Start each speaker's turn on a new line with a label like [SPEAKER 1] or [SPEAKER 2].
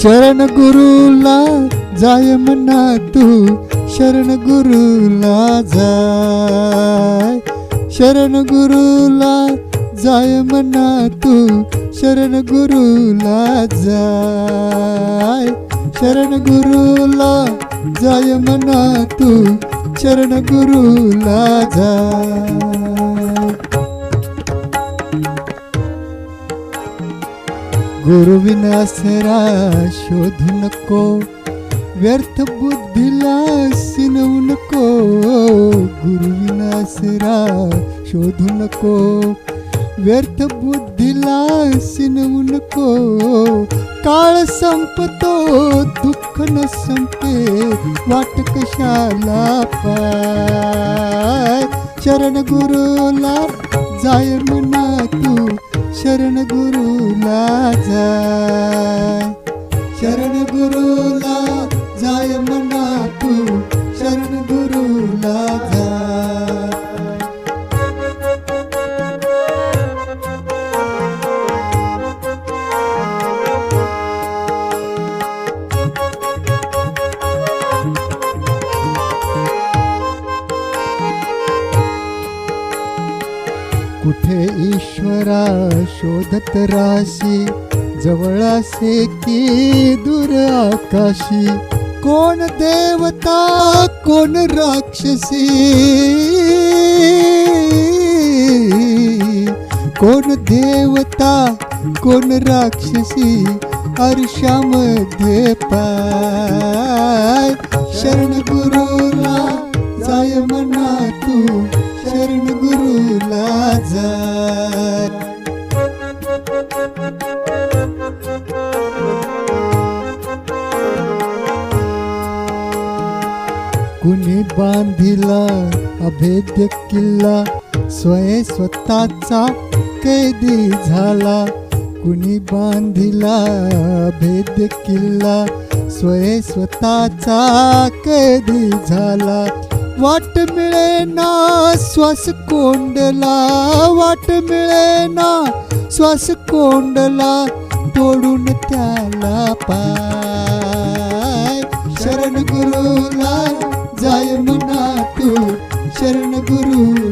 [SPEAKER 1] शरण गुरुला जाय म्हणा तू, शरण गुरुला जाय, शरण गुरुला जाय म्हणा तू, शरण गुरुला जाय, शरण गुरुला जाय म्हणा तू, शरण गुरुला जाय. गुरुविना आसरा शोधू नको, व्यर्थ बुद्धीला सिनवू नको. गुरुविना आसरा शोधू नको, व्यर्थ बुद्धीला सिनवू नको. काळ संपतो दुःख न संपे, वाट कशाला पाय. शरण गुरुला जाय म्हणा तू, शरण गुरुला जाय, शरण गुरुला जाय म्हणा तू, शरण गुरुला जाय. कुठे ईश्वरा शोधत राशी, जवळ असे की दूर आकाशी. कोण देवता कोण राक्षसी, कोण देवता कोण राक्षसी, अर्शामध्ये पाय. शरण गुरुला जाय म्हणा तू, शरण गुरुला जाय. कुणी बांधिला अभेद्य किल्ला, स्वतःचा कैदी झाला. कुणी बांधिला अभेद्य किल्ला, स्वतःचा कैदी झाला. वाट मिळेना श्वास कोंडला, वाट मिळेना श्वास कोंडला, तोडून त्याला पाय. शरण गुरुला जाय म्हणा तू, शरण गुरु